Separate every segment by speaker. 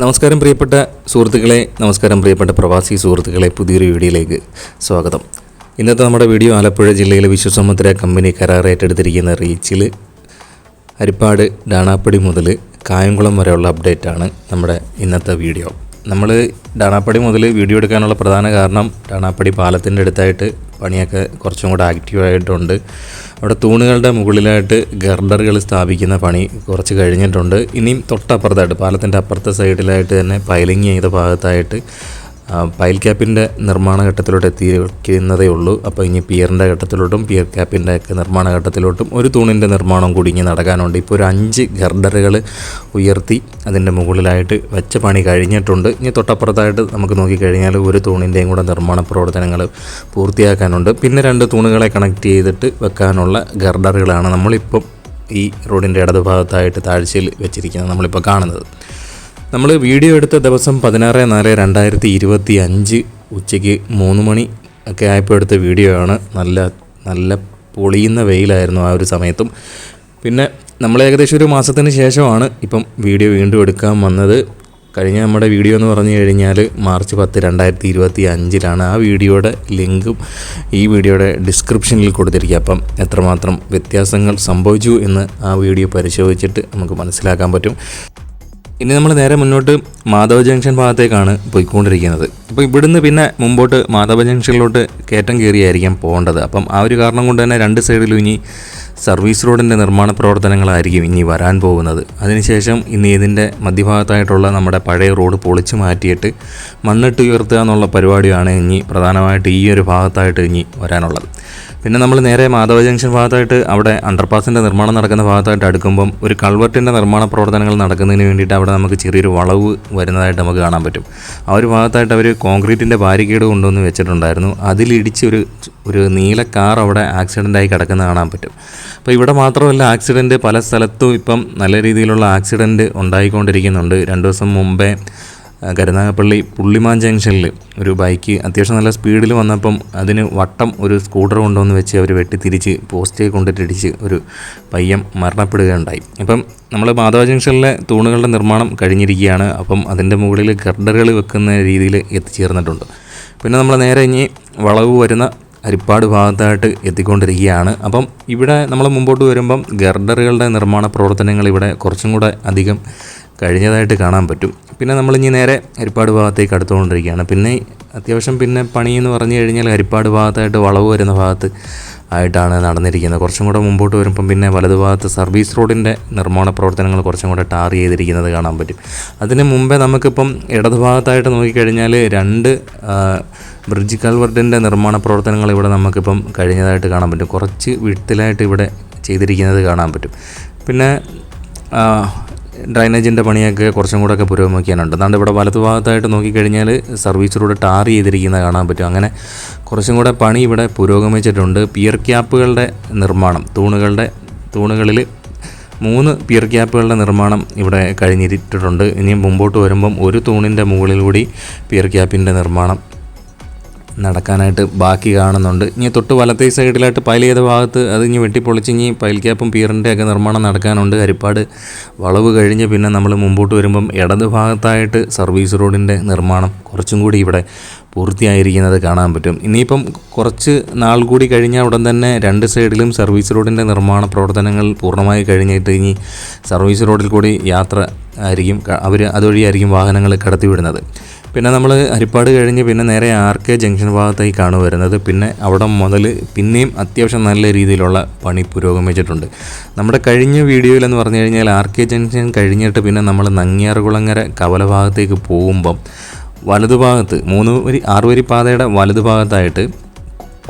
Speaker 1: നമസ്കാരം പ്രിയപ്പെട്ട സുഹൃത്തുക്കളെ, നമസ്കാരം പ്രിയപ്പെട്ട പ്രവാസി സുഹൃത്തുക്കളെ, പുതിയൊരു വീഡിയോയിലേക്ക് സ്വാഗതം. ഇന്നത്തെ നമ്മുടെ വീഡിയോ ആലപ്പുഴ ജില്ലയിലെ വിശ്വസമുദ്ര കമ്പനി കരാർ ഏറ്റെടുത്തിരിക്കുന്ന റീച്ചിൽ ഹരിപ്പാട് ഡാണാപ്പടി മുതൽ കായംകുളം വരെയുള്ള അപ്ഡേറ്റാണ് നമ്മുടെ ഇന്നത്തെ വീഡിയോ. നമ്മൾ ഡാണാപ്പടി മുതൽ വീഡിയോ എടുക്കാനുള്ള പ്രധാന കാരണം ഡാണാപ്പടി പാലത്തിൻ്റെ അടുത്തായിട്ട് പണിയൊക്കെ കുറച്ചും കൂടെ ആക്റ്റീവായിട്ടുണ്ട്. അവിടെ തൂണുകളുടെ മുകളിലായിട്ട് ഗർഡറുകൾ സ്ഥാപിക്കുന്ന പണി കുറച്ച് കഴിഞ്ഞിട്ടുണ്ട്. ഇനിയും തൊട്ടപ്പുറത്തായിട്ട് പാലത്തിൻ്റെ അപ്പുറത്തെ സൈഡിലായിട്ട് തന്നെ പൈലിങ് ചെയ്ത ഭാഗത്തായിട്ട് പൈൽ ക്യാപ്പിൻ്റെ നിർമ്മാണ ഘട്ടത്തിലോട്ട് എത്തിയിരിക്കുന്നതേ ഉള്ളൂ. അപ്പോൾ ഇനി പിയറിൻ്റെ ഘട്ടത്തിലോട്ടും പിയർ ക്യാപ്പിൻ്റെ ഒക്കെ നിർമ്മാണ ഘട്ടത്തിലോട്ടും ഒരു തൂണിൻ്റെ നിർമ്മാണം കൂടി ഇനി നടക്കാനുണ്ട്. ഇപ്പോൾ ഒരു 5 ഗർഡറുകൾ ഉയർത്തി അതിൻ്റെ മുകളിലായിട്ട് വെച്ച പണി കഴിഞ്ഞിട്ടുണ്ട്. ഇനി തൊട്ടപ്പുറത്തായിട്ട് നമുക്ക് നോക്കിക്കഴിഞ്ഞാൽ ഒരു തൂണിൻ്റെയും കൂടെ നിർമ്മാണ പ്രവർത്തനങ്ങൾ പൂർത്തിയാക്കാനുണ്ട്. പിന്നെ 2 തൂണുകളെ കണക്ട് ചെയ്തിട്ട് വെക്കാനുള്ള ഗർഡറുകളാണ് നമ്മളിപ്പം ഈ റോഡിൻ്റെ ഇടതുഭാഗത്തായിട്ട് താഴ്ചയിൽ വെച്ചിരിക്കുന്നത് നമ്മളിപ്പോൾ കാണുന്നത്. നമ്മൾ വീഡിയോ എടുത്ത ദിവസം 16/4/2025 ഉച്ചയ്ക്ക് 3 മണി ഒക്കെ ആയപ്പോൾ എടുത്ത വീഡിയോ ആണ്. നല്ല പൊളിയുന്ന വെയിലായിരുന്നു ആ ഒരു സമയത്തും. പിന്നെ നമ്മൾ ഏകദേശം ഒരു മാസത്തിന് ശേഷമാണ് ഇപ്പം വീഡിയോ വീണ്ടും എടുക്കാൻ വന്നത്. കഴിഞ്ഞ നമ്മുടെ വീഡിയോ എന്ന് പറഞ്ഞു കഴിഞ്ഞാൽ മാർച്ച് 10, 2025 ആ വീഡിയോയുടെ ലിങ്കും ഈ വീഡിയോയുടെ ഡിസ്ക്രിപ്ഷനിൽ കൊടുത്തിരിക്കുക. അപ്പം എത്രമാത്രം വ്യത്യാസങ്ങൾ സംഭവിച്ചു എന്ന് ആ വീഡിയോ പരിശോധിച്ചിട്ട് നമുക്ക് മനസ്സിലാക്കാൻ പറ്റും. ഇനി നമ്മൾ നേരെ മുന്നോട്ട് മാധവ ജംഗ്ഷൻ ഭാഗത്തേക്കാണ് പോയിക്കൊണ്ടിരിക്കുന്നത്. അപ്പോൾ ഇവിടുന്ന് പിന്നെ മുമ്പോട്ട് മാധവ ജംഗ്ഷനിലോട്ട് കയറ്റം കയറിയായിരിക്കാം പോകേണ്ടത്. അപ്പം ആ ഒരു കാരണം കൊണ്ട് തന്നെ 2 സൈഡിലും ഇനി സർവീസ് റോഡിൻ്റെ നിർമ്മാണ പ്രവർത്തനങ്ങളായിരിക്കും ഇനി വരാൻ പോകുന്നത്. അതിനുശേഷം ഇനി ഇതിൻ്റെ മധ്യഭാഗത്തായിട്ടുള്ള നമ്മുടെ പഴയ റോഡ് പൊളിച്ച് മാറ്റിയിട്ട് മണ്ണിട്ട് ഉയർത്തുക എന്നുള്ള പരിപാടിയാണ് ഇനി പ്രധാനമായിട്ട് ഈ ഒരു ഭാഗത്തായിട്ട് ഇനി വരാനുള്ളത്. പിന്നെ നമ്മൾ നേരെ മാധവ ജംഗ്ഷൻ ഭാഗത്തായിട്ട് അവിടെ അണ്ടർപാസിൻ്റെ നിർമ്മാണം നടക്കുന്ന ഭാഗത്തായിട്ട് അടുക്കുമ്പം ഒരു കൾവർട്ടിൻ്റെ നിർമ്മാണ പ്രവർത്തനങ്ങൾ നടക്കുന്നതിന് വേണ്ടിയിട്ട് അവിടെ നമുക്ക് ചെറിയൊരു വളവ് വരുന്നതായിട്ട് നമുക്ക് കാണാൻ പറ്റും. ആ ഒരു ഭാഗത്തായിട്ട് അവർ കോൺക്രീറ്റിൻ്റെ ബാരിക്കേഡ് കൊണ്ടുവന്ന് വെച്ചിട്ടുണ്ടായിരുന്നു. അതിലിടിച്ച് ഒരു നീല കാർ അവിടെ ആക്സിഡൻ്റായി കിടക്കുന്ന കാണാൻ പറ്റും. അപ്പോൾ ഇവിടെ മാത്രമല്ല, ആക്സിഡൻറ്റ് പല സ്ഥലത്തും ഇപ്പം നല്ല രീതിയിലുള്ള ആക്സിഡൻറ്റ് ഉണ്ടായിക്കൊണ്ടിരിക്കുന്നുണ്ട്. 2 ദിവസം മുമ്പേ കരുനാഗപ്പള്ളി പുള്ളിമാൻ ജംഗ്ഷനിൽ ഒരു ബൈക്ക് അത്യാവശ്യം നല്ല സ്പീഡിൽ വന്നപ്പം അതിന് വട്ടം ഒരു സ്കൂട്ടർ കൊണ്ടുവന്ന് വെച്ച് അവർ വെട്ടിത്തിരിച്ച് പോസ്റ്റേ കൊണ്ടിട്ടിടിച്ച് ഒരു പയ്യൻ മരണപ്പെടുകയുണ്ടായി. അപ്പം നമ്മൾ മാധവ ജംഗ്ഷനിലെ തൂണുകളുടെ നിർമ്മാണം കഴിഞ്ഞിരിക്കുകയാണ്. അപ്പം അതിൻ്റെ മുകളിൽ ഗർഡറുകൾ വെക്കുന്ന രീതിയിൽ എത്തിച്ചേർന്നിട്ടുണ്ട്. പിന്നെ നമ്മൾ നേരെ ഇനി വളവ് വരുന്ന ഹരിപ്പാട് ഭാഗത്തായിട്ട് എത്തിക്കൊണ്ടിരിക്കുകയാണ്. അപ്പം ഇവിടെ നമ്മൾ മുമ്പോട്ട് വരുമ്പം ഗർഡറുകളുടെ നിർമ്മാണ പ്രവർത്തനങ്ങൾ ഇവിടെ കുറച്ചും കൂടെ അധികം കഴിഞ്ഞതായിട്ട് കാണാൻ പറ്റും. പിന്നെ നമ്മളിനി നേരെ ഹരിപ്പാട് ഭാഗത്തേക്ക് അടുത്തുകൊണ്ടിരിക്കുകയാണ്. പിന്നെ അത്യാവശ്യം പിന്നെ പണി എന്ന് പറഞ്ഞു കഴിഞ്ഞാൽ ഹരിപ്പാട് ഭാഗത്തായിട്ട് വളവ് വരുന്ന ഭാഗത്ത് ആയിട്ടാണ് നടന്നിരിക്കുന്നത്. കുറച്ചും കൂടെ മുമ്പോട്ട് വരുമ്പം പിന്നെ വലതുഭാഗത്ത് സർവീസ് റോഡിൻ്റെ നിർമ്മാണ പ്രവർത്തനങ്ങൾ കുറച്ചും കൂടെ ടാർ ചെയ്തിരിക്കുന്നത് കാണാൻ പറ്റും. അതിന് മുമ്പേ നമുക്കിപ്പം ഇടതുഭാഗത്തായിട്ട് നോക്കിക്കഴിഞ്ഞാൽ 2 ബ്രിഡ്ജ് കൾവർട്ടിൻ്റെ നിർമ്മാണ പ്രവർത്തനങ്ങൾ ഇവിടെ നമുക്കിപ്പം കഴിഞ്ഞതായിട്ട് കാണാൻ പറ്റും. കുറച്ച് വിട്ടിലായിട്ട് ഇവിടെ ചെയ്തിരിക്കുന്നത് കാണാൻ പറ്റും. പിന്നെ ഡ്രൈനേജിൻ്റെ പണിയൊക്കെ കുറച്ചും കൂടെയൊക്കെ പുരോഗമിക്കാനുണ്ട്. അതുകൊണ്ട് ഇവിടെ വലതുഭാഗത്തായിട്ട് നോക്കിക്കഴിഞ്ഞാൽ സർവീസ് റോഡ് ടാർ ചെയ്തിരിക്കുന്നത് കാണാൻ പറ്റും. അങ്ങനെ കുറച്ചും കൂടെ പണി ഇവിടെ പുരോഗമിച്ചിട്ടുണ്ട്. പിയർ ക്യാപ്പുകളുടെ നിർമ്മാണം തൂണുകളിൽ 3 പിയർ ക്യാപ്പുകളുടെ നിർമ്മാണം ഇവിടെ കഴിഞ്ഞിട്ടുണ്ട്. ഇനിയും മുമ്പോട്ട് വരുമ്പം ഒരു തൂണിൻ്റെ മുകളിൽ കൂടി പിയർ ക്യാപ്പിൻ്റെ നിർമ്മാണം നടക്കാനായിട്ട് ബാക്കി കാണുന്നുണ്ട്. ഇനി തൊട്ട് വലത്തേ സൈഡിലായിട്ട് പൈൽ ചെയ്ത ഭാഗത്ത് അത് ഇനി വെട്ടിപ്പൊളിച്ച് ഇനി പൈൽ ക്യാപ്പും പിയറിൻ്റെ ഒക്കെ നിർമ്മാണം നടക്കാനുണ്ട്. ഹരിപ്പാട് വളവ് കഴിഞ്ഞ് പിന്നെ നമ്മൾ മുമ്പോട്ട് വരുമ്പം ഇടത് ഭാഗത്തായിട്ട് സർവീസ് റോഡിൻ്റെ നിർമ്മാണം കുറച്ചും കൂടി ഇവിടെ പൂർത്തിയായിരിക്കുന്നത് കാണാൻ പറ്റും. ഇനിയിപ്പം കുറച്ച് നാൾ കൂടി കഴിഞ്ഞാൽ ഉടൻ തന്നെ 2 സൈഡിലും സർവീസ് റോഡിൻ്റെ നിർമ്മാണ പ്രവർത്തനങ്ങൾ പൂർണ്ണമായി കഴിഞ്ഞിട്ട് ഇനി സർവീസ് റോഡിൽ കൂടി യാത്ര ആയിരിക്കും, അവർ അതുവഴിയായിരിക്കും വാഹനങ്ങൾ കടത്തിവിടുന്നത്. പിന്നെ നമ്മൾ ഹരിപ്പാട് കഴിഞ്ഞ് പിന്നെ നേരെ RK ജംഗ്ഷൻ ഭാഗത്തേക്കാണ് വരുന്നത്. പിന്നെ അവിടെ മുതൽ പിന്നെയും അത്യാവശ്യം നല്ല രീതിയിലുള്ള പണി പുരോഗമിച്ചിട്ടുണ്ട്. നമ്മുടെ കഴിഞ്ഞ വീഡിയോയിലെന്ന് പറഞ്ഞു കഴിഞ്ഞാൽ RK ജംഗ്ഷൻ കഴിഞ്ഞിട്ട് പിന്നെ നമ്മൾ നങ്ങ്യാർകുളങ്ങര കവല ഭാഗത്തേക്ക് പോകുമ്പം വലതുഭാഗത്ത് 6 വരി പാതയുടെ വലതുഭാഗത്തായിട്ട്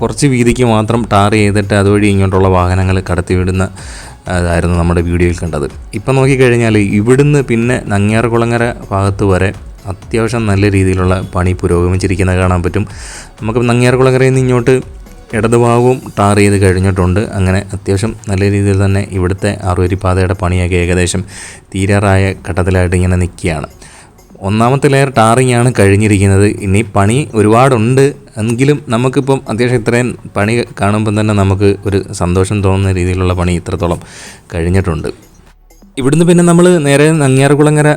Speaker 1: കുറച്ച് വീതിക്ക് മാത്രം ടാർ ചെയ്തിട്ട് അതുവഴി ഇങ്ങോട്ടുള്ള വാഹനങ്ങൾ കടത്തിവിടുന്ന അതായിരുന്നു നമ്മുടെ വീഡിയോയിൽ കണ്ടത്. ഇപ്പം നോക്കിക്കഴിഞ്ഞാൽ ഇവിടുന്ന് പിന്നെ നങ്ങ്യാർകുളങ്ങര ഭാഗത്ത് വരെ അത്യാവശ്യം നല്ല രീതിയിലുള്ള പണി പുരോഗമിച്ചിരിക്കുന്നത് കാണാൻ പറ്റും. നമുക്ക് നങ്ങ്യാർകുളങ്ങരയിൽ നിന്ന് ഇങ്ങോട്ട് ഇടതുഭാഗവും ടാർ ചെയ്ത് കഴിഞ്ഞിട്ടുണ്ട്. അങ്ങനെ അത്യാവശ്യം നല്ല രീതിയിൽ തന്നെ ഇവിടുത്തെ 6 വരി പാതയുടെ പണിയൊക്കെ ഏകദേശം തീരാറായ ഘട്ടത്തിലായിട്ട് ഇങ്ങനെ നിൽക്കുകയാണ്. 1ാമത്തെ ലെയർ ടാറിങ് ആണ് കഴിഞ്ഞിരിക്കുന്നത്. ഇനി പണി ഒരുപാടുണ്ട് എങ്കിലും നമുക്കിപ്പം അത്യാവശ്യം ഇത്രയും പണി കാണുമ്പം തന്നെ നമുക്ക് ഒരു സന്തോഷം തോന്നുന്ന രീതിയിലുള്ള പണി ഇത്രത്തോളം കഴിഞ്ഞിട്ടുണ്ട്. ഇവിടുന്ന് പിന്നെ നമ്മൾ നേരെ നങ്ങ്യാർകുളങ്ങര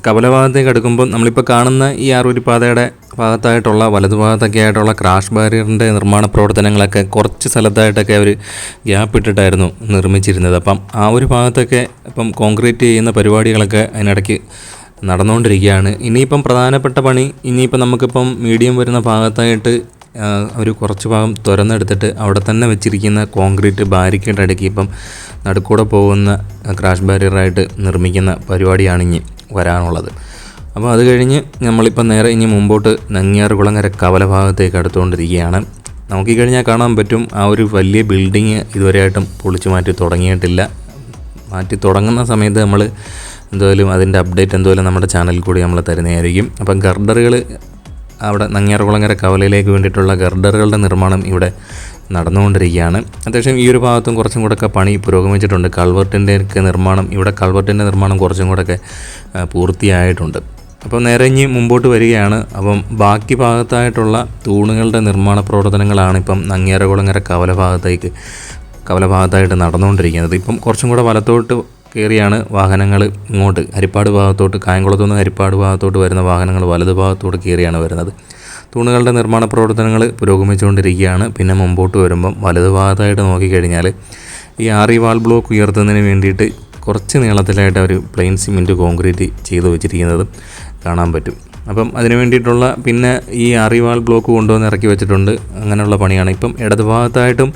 Speaker 1: കവലഭാഗത്തേക്ക് അടുക്കുമ്പോൾ നമ്മളിപ്പോൾ കാണുന്ന ഈ ആറൂരി പാതയുടെ ഭാഗത്തായിട്ടുള്ള വലതുഭാഗത്തൊക്കെ ആയിട്ടുള്ള ക്രാഷ് ബാരിയറിൻ്റെ നിർമ്മാണ പ്രവർത്തനങ്ങളൊക്കെ കുറച്ച് സ്ഥലത്തായിട്ടൊക്കെ അവർ ഗ്യാപ്പ് ഇട്ടിട്ടായിരുന്നു നിർമ്മിച്ചിരുന്നത്. അപ്പം ആ ഒരു ഭാഗത്തൊക്കെ ഇപ്പം കോൺക്രീറ്റ് ചെയ്യുന്ന പരിപാടികളൊക്കെ അതിനിടയ്ക്ക് നടന്നുകൊണ്ടിരിക്കുകയാണ്. ഇനിയിപ്പം പ്രധാനപ്പെട്ട പണി ഇനിയിപ്പം നമുക്കിപ്പം മീഡിയം വരുന്ന ഭാഗത്തായിട്ട് ഒരു കുറച്ച് ഭാഗം തുറന്നെടുത്തിട്ട് അവിടെ തന്നെ വെച്ചിരിക്കുന്ന കോൺക്രീറ്റ് ബാരിക്കേഡ് അടുക്കി ഇപ്പം നടുക്കൂടെ പോകുന്ന ക്രാഷ് ബാരിയറായിട്ട് നിർമ്മിക്കുന്ന പരിപാടിയാണ് ഇനി വരാനുള്ളത്. അപ്പോൾ അത് കഴിഞ്ഞ് നമ്മളിപ്പം നേരെ ഇനി മുമ്പോട്ട് നങ്ങ്യാർകുളങ്ങര കവല ഭാഗത്തേക്ക് അടുത്തുകൊണ്ടിരിക്കുകയാണ്. നോക്കിക്കഴിഞ്ഞാൽ കാണാൻ പറ്റും ആ ഒരു വലിയ ബിൽഡിങ് ഇതുവരെയായിട്ടും പൊളിച്ചു മാറ്റി തുടങ്ങിയിട്ടില്ല. മാറ്റി തുടങ്ങുന്ന സമയത്ത് നമ്മൾ എന്തായാലും അതിൻ്റെ അപ്ഡേറ്റ് എന്തായാലും നമ്മുടെ ചാനലിൽ കൂടി നമ്മൾ തരുന്നതായിരിക്കും. അപ്പം ഗർഡറുകൾ അവിടെ നങ്ങ്യാർകുളങ്ങര കവലയിലേക്ക് വേണ്ടിയിട്ടുള്ള ഗർഡറുകളുടെ നിർമ്മാണം ഇവിടെ നടന്നുകൊണ്ടിരിക്കുകയാണ്. അത്യാവശ്യം ഈ ഒരു ഭാഗത്തും കുറച്ചും കൂടെയൊക്കെ പണി പുരോഗമിച്ചിട്ടുണ്ട്. കൾവർട്ടിൻ്റെയൊക്കെ നിർമ്മാണം ഇവിടെ കൾവർട്ടിൻ്റെ നിർമ്മാണം കുറച്ചും കൂടെയൊക്കെ പൂർത്തിയായിട്ടുണ്ട്. അപ്പോൾ നേരെ ഇനി മുമ്പോട്ട് വരികയാണ്. അപ്പം ബാക്കി ഭാഗത്തായിട്ടുള്ള തൂണുകളുടെ നിർമ്മാണ പ്രവർത്തനങ്ങളാണ് ഇപ്പം നങ്ങ്യാർകുളങ്ങര കവല ഭാഗത്തായിട്ട് നടന്നുകൊണ്ടിരിക്കുന്നത്. ഇപ്പം കുറച്ചും കൂടെ വലത്തോട്ട് കയറിയാണ് വാഹനങ്ങൾ ഇങ്ങോട്ട് ഹരിപ്പാട് ഭാഗത്തോട്ട്, കായംകുളത്തുനിന്ന് ഹരിപ്പാട് ഭാഗത്തോട്ട് വരുന്ന വാഹനങ്ങൾ വലതു ഭാഗത്തോട്ട് കയറിയാണ് വരുന്നത്. തൂണുകളുടെ നിർമ്മാണ പ്രവർത്തനങ്ങൾ പുരോഗമിച്ചുകൊണ്ടിരിക്കുകയാണ്. പിന്നെ മുമ്പോട്ട് വരുമ്പം വലതു ഭാഗത്തായിട്ട് നോക്കിക്കഴിഞ്ഞാൽ ഈ ആറി വാൾ ബ്ലോക്ക് ഉയർത്തുന്നതിന് വേണ്ടിയിട്ട് കുറച്ച് നീളത്തിലായിട്ട് അവർ പ്ലെയിൻ സിമെൻറ്റ് കോൺക്രീറ്റ് ചെയ്ത് വെച്ചിരിക്കുന്നത് കാണാൻ പറ്റും. അപ്പം അതിന് വേണ്ടിയിട്ടുള്ള പിന്നെ ഈ ആറി വാൾ ബ്ലോക്ക് കൊണ്ടുവന്ന് ഇറക്കി വെച്ചിട്ടുണ്ട്. അങ്ങനെയുള്ള പണിയാണ്. ഇപ്പം ഇടതുഭാഗത്തായിട്ടും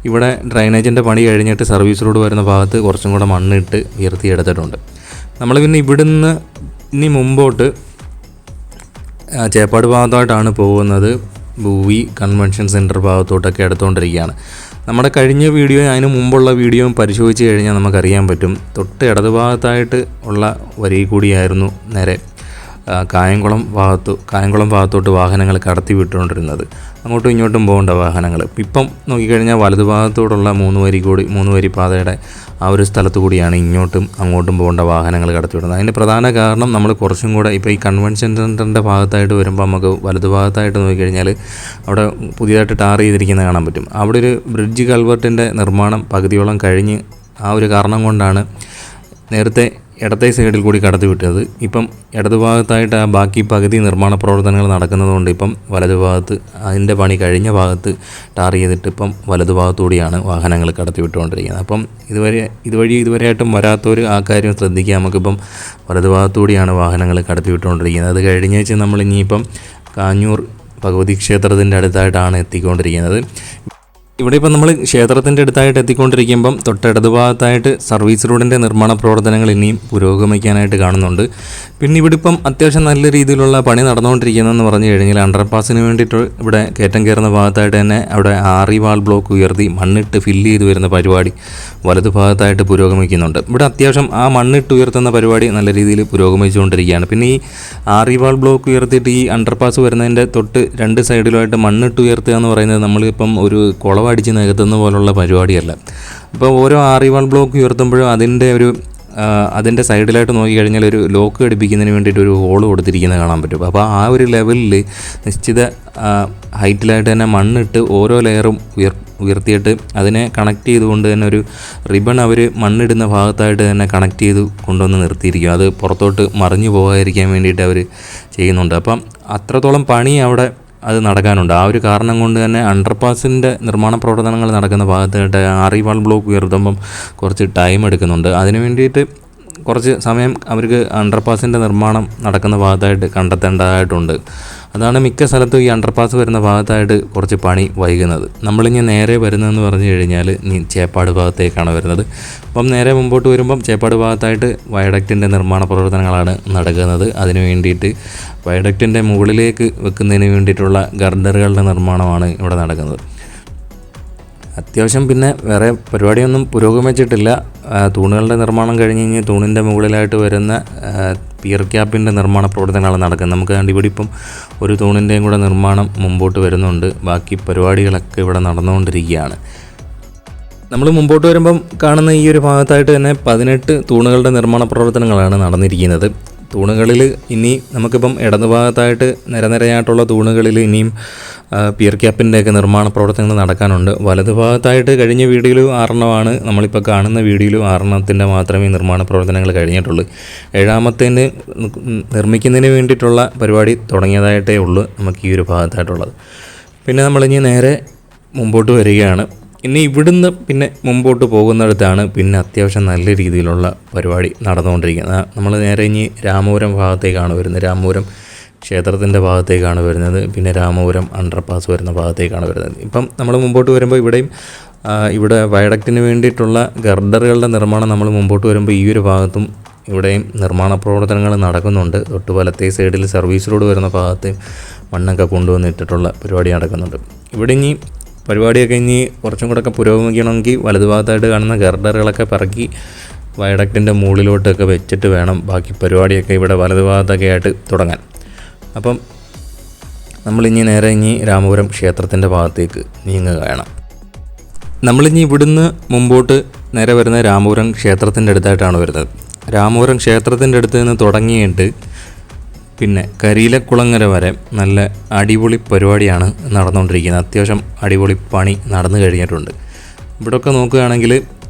Speaker 1: ഇവിടെ ഡ്രൈനേജിൻ്റെ പണി കഴിഞ്ഞിട്ട് സർവീസ് റോഡ് വരുന്ന ഭാഗത്ത് കുറച്ചും കൂടെ മണ്ണിട്ട് ഉയർത്തിയെടുത്തിട്ടുണ്ട്. നമ്മൾ പിന്നെ ഇവിടുന്ന് ഇനി മുമ്പോട്ട് ചേപ്പാട് ഭാഗത്തായിട്ടാണ് പോകുന്നത്. ഭൂവി കൺവെൻഷൻ സെൻറ്റർ ഭാഗത്തോട്ടൊക്കെ എടുത്തുകൊണ്ടിരിക്കുകയാണ്. നമ്മുടെ കഴിഞ്ഞ വീഡിയോ അതിന് മുമ്പുള്ള വീഡിയോയും പരിശോധിച്ച് കഴിഞ്ഞാൽ നമുക്കറിയാൻ പറ്റും. തൊട്ട് ഇടതുഭാഗത്തായിട്ട് ഉള്ള വരി കൂടിയായിരുന്നു നേരെ കായംകുളം ഭാഗത്തോട്ട് വാഹനങ്ങൾ കടത്തി വിട്ടുകൊണ്ടിരുന്നത്. അങ്ങോട്ടും ഇങ്ങോട്ടും പോകേണ്ട വാഹനങ്ങൾ ഇപ്പം നോക്കിക്കഴിഞ്ഞാൽ വലതുഭാഗത്തോടുള്ള മൂന്ന് വരി പാതയുടെ ആ ഒരു സ്ഥലത്തു കൂടിയാണ് ഇങ്ങോട്ടും അങ്ങോട്ടും പോകേണ്ട വാഹനങ്ങൾ കടത്തിവിടുന്നത്. അതിൻ്റെ പ്രധാന കാരണം നമ്മൾ കുറച്ചും കൂടെ ഇപ്പോൾ ഈ കൺവെൻഷൻ സെൻറ്ററിൻ്റെ ഭാഗത്തായിട്ട് വരുമ്പോൾ നമുക്ക് വലതുഭാഗത്തായിട്ട് നോക്കിക്കഴിഞ്ഞാൽ അവിടെ പുതിയതായിട്ട് ടാർ ചെയ്തിരിക്കുന്നത് കാണാൻ പറ്റും. അവിടെ ഒരു ബ്രിഡ്ജ് കൾവർട്ടിൻ്റെ നിർമ്മാണം പകുതിയോളം കഴിഞ്ഞ് ആ ഒരു കാരണം കൊണ്ടാണ് നേരത്തെ ഇടത്തെ സൈഡിൽ കൂടി കടത്തി വിട്ടത്. ഇപ്പം ഇടതുഭാഗത്തായിട്ട് ആ ബാക്കി പകുതി നിർമ്മാണ പ്രവർത്തനങ്ങൾ നടക്കുന്നതുകൊണ്ട് ഇപ്പം വലതുഭാഗത്ത് അതിൻ്റെ പണി കഴിഞ്ഞ ഭാഗത്ത് ടാർ ചെയ്തിട്ട് ഇപ്പം വലതുഭാഗത്തുകൂടിയാണ് വാഹനങ്ങൾ കടത്തി വിട്ടുകൊണ്ടിരിക്കുന്നത്. അപ്പം ഇതുവരെയായിട്ടും വരാത്തവർ ആ കാര്യം ശ്രദ്ധിക്കുക. നമുക്കിപ്പം വലതുഭാഗത്തുകൂടിയാണ് വാഹനങ്ങൾ കടത്തി വിട്ടുകൊണ്ടിരിക്കുന്നത്. അത് കഴിഞ്ഞ വെച്ച് നമ്മൾ ഇനിയിപ്പം കാഞ്ഞൂർ ഭഗവതി ക്ഷേത്രത്തിൻ്റെ അടുത്തായിട്ടാണ് എത്തിക്കൊണ്ടിരിക്കുന്നത്. ഇവിടെ ഇപ്പം നമ്മൾ ക്ഷേത്രത്തിൻ്റെ അടുത്തായിട്ട് എത്തിക്കൊണ്ടിരിക്കുമ്പം തൊട്ടിടതുഭാഗത്തായിട്ട് സർവീസ് റോഡിൻ്റെ നിർമ്മാണ പ്രവർത്തനങ്ങൾ ഇനിയും പുരോഗമിക്കാനായിട്ട് കാണുന്നുണ്ട്. പിന്നെ ഇവിടെ ഇപ്പം അത്യാവശ്യം നല്ല രീതിയിലുള്ള പണി നടന്നുകൊണ്ടിരിക്കുന്നതെന്ന് പറഞ്ഞു കഴിഞ്ഞാൽ അണ്ടർപാസിന് വേണ്ടിയിട്ട് ഇവിടെ കയറ്റം കയറുന്ന ഭാഗത്തായിട്ട് തന്നെ അവിടെ ആറി വാൾ ബ്ലോക്ക് ഉയർത്തി മണ്ണിട്ട് ഫില്ല് ചെയ്ത് വരുന്ന പരിപാടി വലതുഭാഗത്തായിട്ട് പുരോഗമിക്കുന്നുണ്ട്. ഇവിടെ അത്യാവശ്യം ആ മണ്ണിട്ട് ഉയർത്തുന്ന പരിപാടി നല്ല രീതിയിൽ പുരോഗമിച്ചുകൊണ്ടിരിക്കുകയാണ്. പിന്നെ ഈ ആറി വാൾ ബ്ലോക്ക് ഉയർത്തിയിട്ട് ഈ അണ്ടർപാസ് വരുന്നതിൻ്റെ തൊട്ട് രണ്ട് സൈഡിലുമായിട്ട് മണ്ണിട്ട് ഉയർത്തുക എന്ന് പറയുന്നത് നമ്മളിപ്പം ഒരു കുളവടിച്ച് നികത്തുന്ന പോലുള്ള പരിപാടിയല്ല. ഇപ്പോൾ ഓരോ ആറി വാൾ ബ്ലോക്ക് ഉയർത്തുമ്പോഴും അതിൻ്റെ സൈഡിലായിട്ട് നോക്കിക്കഴിഞ്ഞാൽ ഒരു ലോക്ക് ഘടിപ്പിക്കുന്നതിന് വേണ്ടിയിട്ട് ഒരു ഹോൾ കൊടുത്തിരിക്കുന്നത് കാണാൻ പറ്റും. അപ്പോൾ ആ ഒരു ലെവലിൽ നിശ്ചിത ഹൈറ്റിലായിട്ട് തന്നെ മണ്ണിട്ട് ഓരോ ലെയറും ഉയർത്തിയിട്ട് അതിനെ കണക്ട് ചെയ്തുകൊണ്ട് തന്നെ ഒരു റിബൺ അവർ മണ്ണിടുന്ന ഭാഗത്തായിട്ട് തന്നെ കണക്ട് ചെയ്ത് കൊണ്ടുവന്ന് നിർത്തിയിരിക്കും. അത് പുറത്തോട്ട് മറിഞ്ഞു പോകാതിരിക്കാൻ വേണ്ടിയിട്ട് അവർ ചെയ്യുന്നുണ്ട്. അപ്പം അത്രത്തോളം പണി അവിടെ അത് നടക്കാനുണ്ട്. ആ ഒരു കാരണം കൊണ്ട് തന്നെ അണ്ടർപാസിൻ്റെ നിർമ്മാണ പ്രവർത്തനങ്ങൾ നടക്കുന്ന ഭാഗത്തായിട്ട് ആറി വാൾ ബ്ലോക്ക് ഉയർത്തുമ്പം കുറച്ച് ടൈം എടുക്കുന്നുണ്ട്. അതിന് വേണ്ടിയിട്ട് കുറച്ച് സമയം അവർക്ക് അണ്ടർപാസിൻ്റെ നിർമ്മാണം നടക്കുന്ന ഭാഗത്തായിട്ട് കണ്ടെത്തേണ്ടതായിട്ടുണ്ട്. അതാണ് മിക്ക സ്ഥലത്തും ഈ അണ്ടർപാസ് വരുന്ന ഭാഗത്തായിട്ട് കുറച്ച് പണി വൈകുന്നത്. നമ്മളിങ്ങനെ നേരെ വരുന്നതെന്ന് പറഞ്ഞു കഴിഞ്ഞാൽ ചേപ്പാട് ഭാഗത്തേക്കാണ് വരുന്നത്. അപ്പം നേരെ മുമ്പോട്ട് വരുമ്പം ചേപ്പാട് ഭാഗത്തായിട്ട് വയഡക്റ്റിൻ്റെ നിർമ്മാണ പ്രവർത്തനങ്ങളാണ് നടക്കുന്നത്. അതിന് വേണ്ടിയിട്ട് വയഡക്റ്റിൻ്റെ മുകളിലേക്ക് വെക്കുന്നതിന് വേണ്ടിയിട്ടുള്ള ഗർഡറുകളുടെ നിർമ്മാണമാണ് ഇവിടെ നടക്കുന്നത്. അത്യാവശ്യം പിന്നെ വേറെ പരിപാടിയൊന്നും പുരോഗമിച്ചിട്ടില്ല. തൂണുകളുടെ നിർമ്മാണം കഴിഞ്ഞ് തൂണിൻ്റെ മുകളിലായിട്ട് വരുന്ന പിയർ ക്യാപ്പിൻ്റെ നിർമ്മാണ പ്രവർത്തനങ്ങളാണ് നടക്കുന്നത്. നമുക്ക് ഇവിടെ ഇപ്പം ഒരു തൂണിൻ്റെയും കൂടെ നിർമ്മാണം മുമ്പോട്ട് വരുന്നുണ്ട്. ബാക്കി പരിപാടികളൊക്കെ ഇവിടെ നടന്നുകൊണ്ടിരിക്കുകയാണ്. നമ്മൾ മുമ്പോട്ട് വരുമ്പം കാണുന്ന ഈ ഒരു ഭാഗത്തായിട്ട് തന്നെ 18 തൂണുകളുടെ നിർമ്മാണ പ്രവർത്തനങ്ങളാണ് നടന്നിരിക്കുന്നത്. തൂണുകളിൽ ഇനി നമുക്കിപ്പം ഇടതുഭാഗത്തായിട്ട് നിരനിരയായിട്ടുള്ള തൂണുകളിൽ ഇനിയും പിയർ ക്യാപ്പിൻ്റെയൊക്കെ നിർമ്മാണ പ്രവർത്തനങ്ങൾ നടക്കാനുണ്ട്. വലതുഭാഗത്തായിട്ട് കഴിഞ്ഞ വീഡിയോയിൽ 6 നമ്മളിപ്പോൾ കാണുന്ന വീഡിയോയിൽ 6 മാത്രമേ നിർമ്മാണ പ്രവർത്തനങ്ങൾ കഴിഞ്ഞിട്ടുള്ളൂ. 7ാമത്തേന് നിർമ്മിക്കുന്നതിന് വേണ്ടിയിട്ടുള്ള പരിപാടി തുടങ്ങിയതായിട്ടേ ഉള്ളൂ നമുക്ക് ഈ ഒരു ഭാഗത്തായിട്ടുള്ളത്. പിന്നെ നമ്മളിനി നേരെ മുമ്പോട്ട് വരികയാണ്. ഇനി ഇവിടുന്ന് പിന്നെ മുമ്പോട്ട് പോകുന്നിടത്താണ് പിന്നെ അത്യാവശ്യം നല്ല രീതിയിലുള്ള പരിപാടി നടന്നുകൊണ്ടിരിക്കുന്നത്. നമ്മൾ നേരെ ഇനി രാമപുരം ഭാഗത്തേക്കാണ് വരുന്നത്. രാമപുരം ക്ഷേത്രത്തിൻ്റെ ഭാഗത്തേക്കാണ് വരുന്നത്. പിന്നെ രാമപുരം അണ്ടർപാസ് വരുന്ന ഭാഗത്തേക്കാണ് വരുന്നത്. ഇപ്പം നമ്മൾ മുമ്പോട്ട് വരുമ്പോൾ ഇവിടെ വയഡക്റ്റിന് വേണ്ടിയിട്ടുള്ള ഗർഡറുകളുടെ നിർമ്മാണം നമ്മൾ മുമ്പോട്ട് വരുമ്പോൾ ഈ ഒരു ഭാഗത്തും ഇവിടെയും നിർമ്മാണ പ്രവർത്തനങ്ങൾ നടക്കുന്നുണ്ട്. തൊട്ട് വലത്തേ സൈഡിൽ സർവീസ് റോഡ് വരുന്ന ഭാഗത്ത് മണ്ണൊക്കെ കൊണ്ടുവന്നിട്ടിട്ടുള്ള പരിപാടി നടക്കുന്നുണ്ട്. ഇവിടെ ഇനി പരിപാടിയൊക്കെ ഇനി കുറച്ചും കൂടെയൊക്കെ പുരോഗമിക്കണമെങ്കിൽ വലതുഭാഗത്തായിട്ട് കാണുന്ന ഗർഡറുകളൊക്കെ പറക്കി വയഡക്റ്റിൻ്റെ മുകളിലോട്ടൊക്കെ വെച്ചിട്ട് വേണം ബാക്കി പരിപാടിയൊക്കെ ഇവിടെ വലതുഭാഗത്തൊക്കെ ആയിട്ട് തുടങ്ങാൻ. അപ്പം നമ്മളിനി നേരെ രാമപുരം ക്ഷേത്രത്തിൻ്റെ ഭാഗത്തേക്ക് നീങ്ങുകയാണ്. നമ്മളിനി ഇവിടുന്ന് മുമ്പോട്ട് നേരെ വരുന്ന രാമപുരം ക്ഷേത്രത്തിൻ്റെ അടുത്തായിട്ടാണ് വരുന്നത്. രാമപുരം ക്ഷേത്രത്തിൻ്റെ അടുത്ത് നിന്ന് തുടങ്ങിയിട്ട് പിന്നെ കരിയിലക്കുളങ്ങര വരെ നല്ല അടിപൊളി പരിപാടിയാണ് നടന്നുകൊണ്ടിരിക്കുന്നത്. അത്യാവശ്യം അടിപൊളി പണി നടന്നു കഴിഞ്ഞിട്ടുണ്ട്. ഇവിടെയൊക്കെ നോക്കുകയാണെങ്കിൽ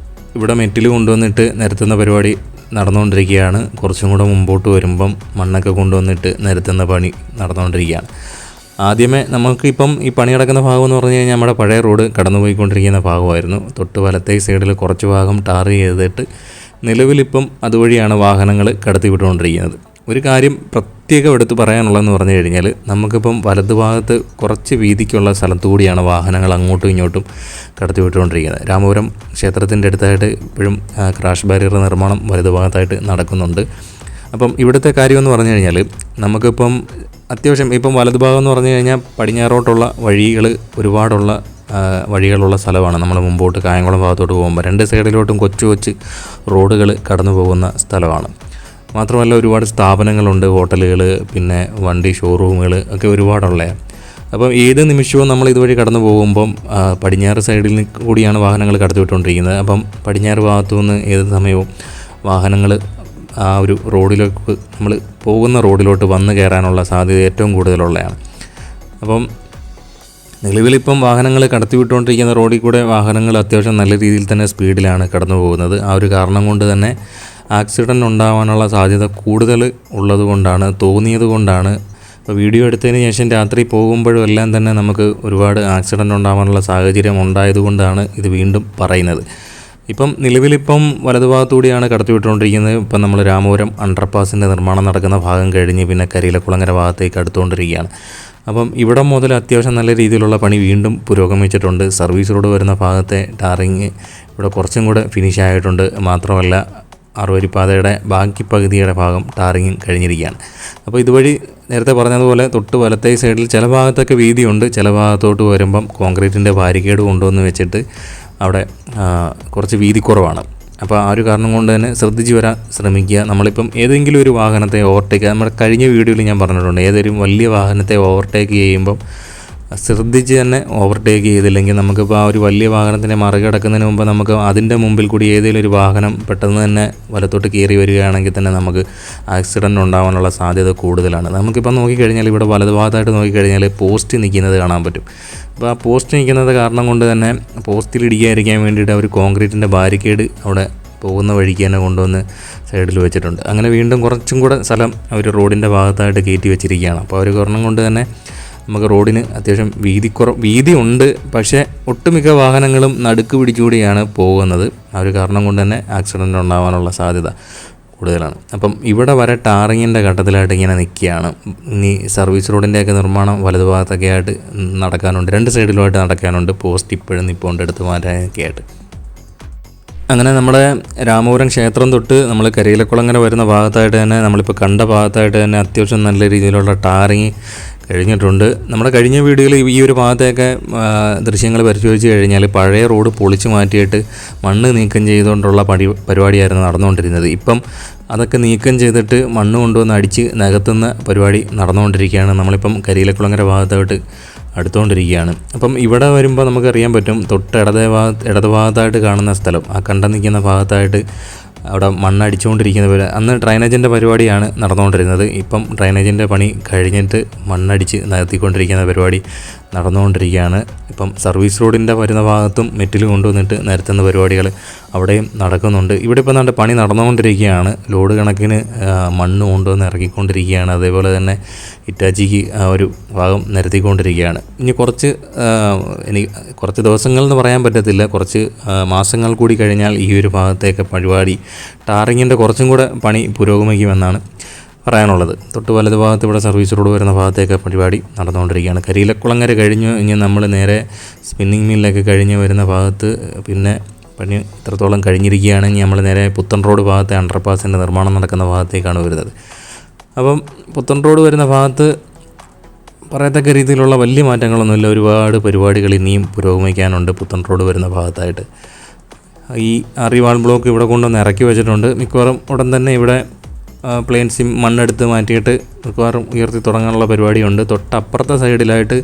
Speaker 1: ഇവിടെ മെറ്റിൽ കൊണ്ടുവന്നിട്ട് നിരത്തുന്ന പരിപാടി നടന്നുകൊണ്ടിരിക്കുകയാണ്. കുറച്ചും കൂടെ മുമ്പോട്ട് വരുമ്പം മണ്ണൊക്കെ കൊണ്ടുവന്നിട്ട് നിരത്തുന്ന പണി നടന്നുകൊണ്ടിരിക്കുകയാണ്. ആദ്യമേ നമുക്കിപ്പം ഈ പണി നടക്കുന്ന ഭാഗം എന്ന് പറഞ്ഞു കഴിഞ്ഞാൽ നമ്മുടെ പഴയ റോഡ് കടന്നുപോയിക്കൊണ്ടിരിക്കുന്ന ഭാഗമായിരുന്നു. തൊട്ട് വലത്തേ സൈഡിൽ കുറച്ച് ഭാഗം ടാർ ചെയ്തിട്ട് നിലവിലിപ്പം അതുവഴിയാണ് വാഹനങ്ങൾ കടത്തിവിട്ടുകൊണ്ടിരിക്കുന്നത്. ഒരു കാര്യം പ്രത്യേകം എടുത്ത് പറയാനുള്ളതെന്ന് പറഞ്ഞു കഴിഞ്ഞാൽ നമുക്കിപ്പം വലതുഭാഗത്ത് കുറച്ച് വീതിക്കുള്ള സ്ഥലത്തു കൂടിയാണ് വാഹനങ്ങൾ അങ്ങോട്ടും ഇങ്ങോട്ടും കടത്തിവിട്ടുകൊണ്ടിരിക്കുന്നത്. രാമപുരം ക്ഷേത്രത്തിൻ്റെ അടുത്തായിട്ട് ഇപ്പോഴും ക്രാഷ് ബാരിയർ നിർമ്മാണം വലതുഭാഗത്തായിട്ട് നടക്കുന്നുണ്ട്. അപ്പം ഇവിടുത്തെ കാര്യമെന്ന് പറഞ്ഞു കഴിഞ്ഞാൽ നമുക്കിപ്പം അത്യാവശ്യം ഇപ്പം വലതുഭാഗം എന്ന് പറഞ്ഞു കഴിഞ്ഞാൽ പടിഞ്ഞാറോട്ടുള്ള ഒരുപാടുള്ള വഴികളുള്ള സ്ഥലമാണ്. നമ്മൾ മുമ്പോട്ട് കായംകുളം ഭാഗത്തോട്ട് പോകുമ്പോൾ 2 സൈഡിലോട്ടും കൊച്ചു റോഡുകൾ കടന്നു പോകുന്ന സ്ഥലമാണ്. മാത്രമല്ല ഒരുപാട് സ്ഥാപനങ്ങളുണ്ട്, ഹോട്ടലുകൾ, പിന്നെ വണ്ടി ഷോറൂമുകൾ ഒക്കെ ഒരുപാടുള്ളതാണ്. അപ്പം ഏത് നിമിഷവും നമ്മൾ ഇതുവഴി കടന്നു പോകുമ്പം പടിഞ്ഞാറ് സൈഡിൽ കൂടിയാണ് വാഹനങ്ങൾ കടത്തിവിട്ടുകൊണ്ടിരിക്കുന്നത്. അപ്പം പടിഞ്ഞാറ് ഭാഗത്തു നിന്ന് ഏത് സമയവും വാഹനങ്ങൾ ആ ഒരു റോഡിലേക്ക് നമ്മൾ പോകുന്ന റോഡിലോട്ട് വന്ന് കയറാനുള്ള സാധ്യത ഏറ്റവും കൂടുതലുള്ളതാണ്. അപ്പം നിലവിലിപ്പം വാഹനങ്ങൾ കടത്തിവിട്ടുകൊണ്ടിരിക്കുന്ന റോഡിൽ കൂടെ വാഹനങ്ങൾ അത്യാവശ്യം നല്ല രീതിയിൽ തന്നെ സ്പീഡിലാണ് കടന്നു പോകുന്നത്. ആ ഒരു കാരണം കൊണ്ട് തന്നെ ആക്സിഡൻറ്റ് ഉണ്ടാകാനുള്ള സാധ്യത കൂടുതൽ തോന്നിയത് കൊണ്ടാണ് ഇപ്പോൾ വീഡിയോ എടുത്തതിന് ശേഷം രാത്രി പോകുമ്പോഴും എല്ലാം തന്നെ നമുക്ക് ഒരുപാട് ആക്സിഡൻറ്റ് ഉണ്ടാകാനുള്ള സാഹചര്യം ഉണ്ടായതുകൊണ്ടാണ് ഇത് വീണ്ടും പറയുന്നത്. ഇപ്പം നിലവിലിപ്പം വലതുഭാഗത്തുകൂടിയാണ് കടത്തിവിട്ടുകൊണ്ടിരിക്കുന്നത്. ഇപ്പം നമ്മൾ രാമപുരം അണ്ടർപാസിൻ്റെ നിർമ്മാണം നടക്കുന്ന ഭാഗം കഴിഞ്ഞ് പിന്നെ കരിയിലക്കുളങ്ങര ഭാഗത്തേക്ക് അടുത്തുകൊണ്ടിരിക്കുകയാണ്. അപ്പം ഇവിടെ മുതൽ അത്യാവശ്യം നല്ല രീതിയിലുള്ള പണി വീണ്ടും പുരോഗമിച്ചിട്ടുണ്ട്. സർവീസ് റോഡ് വരുന്ന ഭാഗത്തെ ടാറിങ് ഇവിടെ കുറച്ചും കൂടെ ഫിനിഷ് ആയിട്ടുണ്ട്. മാത്രമല്ല അറുവരിപ്പാതയുടെ ബാക്കി പകുതിയുടെ ഭാഗം ടാറിങ് കഴിഞ്ഞിരിക്കുകയാണ്. അപ്പോൾ ഇതുവഴി നേരത്തെ പറഞ്ഞതുപോലെ തൊട്ട് വലത്തേ സൈഡിൽ ചില ഭാഗത്തൊക്കെ വീതിയുണ്ട്, ചില ഭാഗത്തോട്ട് വരുമ്പം കോൺക്രീറ്റിൻ്റെ ബാരിക്കേഡ് കൊണ്ടുവന്ന് വെച്ചിട്ട് അവിടെ കുറച്ച് വീതി കുറവാണ്. അപ്പോൾ ആ ഒരു കാരണം കൊണ്ട് തന്നെ ശ്രദ്ധിച്ച് വരാൻ ശ്രമിക്കുക. നമ്മളിപ്പം ഏതെങ്കിലും ഒരു വാഹനത്തെ ഓവർടേക്ക്, നമ്മുടെ കഴിഞ്ഞ വീഡിയോയിൽ ഞാൻ പറഞ്ഞിട്ടുണ്ട്, ഏതൊരു വലിയ വാഹനത്തെ ഓവർടേക്ക് ചെയ്യുമ്പം ശ്രദ്ധിച്ച് തന്നെ ഓവർടേക്ക് ചെയ്തില്ലെങ്കിൽ നമുക്കിപ്പോൾ ആ ഒരു വലിയ വാഹനത്തിനെ മറികടക്കുന്നതിന് മുമ്പ് നമുക്ക് അതിൻ്റെ മുമ്പിൽ കൂടി ഏതെങ്കിലും ഒരു വാഹനം പെട്ടെന്ന് തന്നെ വലത്തോട്ട് കയറി വരികയാണെങ്കിൽ തന്നെ നമുക്ക് ആക്സിഡൻറ്റ് ഉണ്ടാകാനുള്ള സാധ്യത കൂടുതലാണ്. നമുക്കിപ്പോൾ നോക്കിക്കഴിഞ്ഞാൽ ഇവിടെ വലതുഭാഗത്തായിട്ട് നോക്കിക്കഴിഞ്ഞാൽ പോസ്റ്റ് നിൽക്കുന്നത് കാണാൻ പറ്റും. അപ്പോൾ ആ പോസ്റ്റ് നിൽക്കുന്നത് കാരണം കൊണ്ട് തന്നെ പോസ്റ്റിൽ ഇടിക്കാതിരിക്കാൻ വേണ്ടിയിട്ട് അവർ കോൺക്രീറ്റിൻ്റെ ബാരിക്കേഡ് അവിടെ പോകുന്ന വഴിക്ക് തന്നെ കൊണ്ടുവന്ന് സൈഡിൽ വെച്ചിട്ടുണ്ട്. അങ്ങനെ വീണ്ടും കുറച്ചും കൂടെ സ്ഥലം അവർ റോഡിൻ്റെ ഭാഗത്തായിട്ട് കയറ്റി വെച്ചിരിക്കുകയാണ്. അപ്പോൾ ആ ഒരു കാരണം കൊണ്ട് തന്നെ നമുക്ക് റോഡിന് അത്യാവശ്യം വീതി ഉണ്ട്, പക്ഷേ ഒട്ടുമിക്ക വാഹനങ്ങളും നടുക്ക് പിടിച്ചുകൂടിയാണ് പോകുന്നത്. ആ ഒരു കാരണം കൊണ്ട് തന്നെ ആക്സിഡൻ്റ് ഉണ്ടാകാനുള്ള സാധ്യത കൂടുതലാണ്. അപ്പം ഇവിടെ വരെ ടാറിങ്ങിൻ്റെ ഘട്ടത്തിലായിട്ട് ഇങ്ങനെ നിൽക്കുകയാണ്. ഇനി സർവീസ് റോഡിൻ്റെയൊക്കെ നിർമ്മാണം വലതുഭാഗത്തൊക്കെ ആയിട്ട് നടക്കാനുണ്ട്, 2 സൈഡിലുമായിട്ട് നടക്കാനുണ്ട്. പോസ്റ്റ് ഇപ്പോഴും നിൽപ്പുണ്ട് എടുത്ത് മാറ്റാനൊക്കെ ആയിട്ട്. അങ്ങനെ നമ്മുടെ രാമപുരം ക്ഷേത്രം തൊട്ട് നമ്മൾ കരിയിലക്കുളങ്ങര വരുന്ന ഭാഗത്തായിട്ട് തന്നെ നമ്മളിപ്പോൾ കണ്ട ഭാഗത്തായിട്ട് തന്നെ അത്യാവശ്യം നല്ല രീതിയിലുള്ള ടാറിങ് കഴിഞ്ഞിട്ടുണ്ട്. നമ്മുടെ കഴിഞ്ഞ വീഡിയോയിൽ ഈ ഒരു ഭാഗത്തെയൊക്കെ ദൃശ്യങ്ങൾ പരിശോധിച്ച് കഴിഞ്ഞാൽ പഴയ റോഡ് പൊളിച്ചു മാറ്റിയിട്ട് മണ്ണ് നീക്കം ചെയ്തുകൊണ്ടുള്ള പരിപാടിയായിരുന്നു നടന്നുകൊണ്ടിരുന്നത്. ഇപ്പം അതൊക്കെ നീക്കം ചെയ്തിട്ട് മണ്ണ് കൊണ്ടുവന്ന് അടിച്ച് നികത്തുന്ന പരിപാടി നടന്നുകൊണ്ടിരിക്കുകയാണ്. നമ്മളിപ്പം കരിയിലക്കുളങ്ങര ഭാഗത്തായിട്ട് അടുത്തുകൊണ്ടിരിക്കുകയാണ്. അപ്പം ഇവിടെ വരുമ്പോൾ നമുക്കറിയാൻ പറ്റും, തൊട്ട് ഇടതുഭാഗത്തായിട്ട് കാണുന്ന സ്ഥലം, ആ കണ്ട നിൽക്കുന്ന ഭാഗത്തായിട്ട് അവിടെ മണ്ണടിച്ചുകൊണ്ടിരിക്കുന്ന അന്ന് ഡ്രൈനേജിൻ്റെ പരിപാടിയാണ് നടന്നുകൊണ്ടിരുന്നത്. ഇപ്പം ഡ്രൈനേജിൻ്റെ പണി കഴിഞ്ഞിട്ട് മണ്ണടിച്ച് നികത്തിക്കൊണ്ടിരിക്കുന്ന പരിപാടി നടന്നുകൊണ്ടിരിക്കുകയാണ്. ഇപ്പം സർവീസ് റോഡിൻ്റെ വരുന്ന ഭാഗത്തും മെറ്റിൽ കൊണ്ടുവന്നിട്ട് നിരത്തുന്ന പരിപാടികൾ അവിടെയും നടക്കുന്നുണ്ട്. ഇവിടെ ഇപ്പം നല്ല പണി നടന്നുകൊണ്ടിരിക്കുകയാണ്. ലോഡ് കണക്കിന് മണ്ണ് കൊണ്ടുവന്ന് ഇറക്കിക്കൊണ്ടിരിക്കുകയാണ്. അതേപോലെ തന്നെ ഇറ്റാച്ചിക്ക് ആ ഒരു ഭാഗം നിരത്തിക്കൊണ്ടിരിക്കുകയാണ്. ഇനി കുറച്ച് ദിവസങ്ങൾ എന്ന് പറയാൻ പറ്റത്തില്ല, കുറച്ച് മാസങ്ങൾ കൂടി കഴിഞ്ഞാൽ ഈ ഒരു ഭാഗത്തേക്ക് പരിപാടി ടാറിങ്ങിൻ്റെ കുറച്ചും കൂടെ പണി പുരോഗമിക്കുമെന്നാണ് പറയാനുള്ളത്. തൊട്ട് വലത് ഭാഗത്ത് ഇവിടെ സർവീസ് റോഡ് വരുന്ന ഭാഗത്തേക്ക് പരിപാടി നടന്നുകൊണ്ടിരിക്കുകയാണ്. കരിയിലക്കുളങ്ങര കഴിഞ്ഞ് ഇനി നമ്മൾ നേരെ സ്പിന്നിങ് മില്ലൊക്കെ കഴിഞ്ഞ് വരുന്ന ഭാഗത്ത് പിന്നെ പണി ഇത്രത്തോളം കഴിഞ്ഞിരിക്കുകയാണ്. ഇനി നമ്മൾ നേരെ പുത്തൻ റോഡ് ഭാഗത്തെ അണ്ടർപാസിൻ്റെ നിർമ്മാണം നടക്കുന്ന ഭാഗത്തേക്കാണ് വരുന്നത്. അപ്പം പുത്തൻ റോഡ് വരുന്ന ഭാഗത്ത് പറയത്തക്ക രീതിയിലുള്ള വലിയ മാറ്റങ്ങളൊന്നുമില്ല. ഒരുപാട് പരിപാടികൾ ഇനിയും പുരോഗമിക്കാനുണ്ട്. പുത്തൻ റോഡ് വരുന്ന ഭാഗത്തായിട്ട് ഈ അറിവാൾ ബ്ലോക്ക് ഇവിടെ കൊണ്ടുവന്ന് ഇറക്കി വെച്ചിട്ടുണ്ട്. മിക്കവാറും ഉടൻ തന്നെ ഇവിടെ പ്ലെയിൻസ് മണ്ണെടുത്ത് മാറ്റിയിട്ട് മിക്കവാറും ഉയർത്തി തുടങ്ങാനുള്ള പരിപാടിയുണ്ട്. തൊട്ടപ്പുറത്തെ സൈഡിലായിട്ട്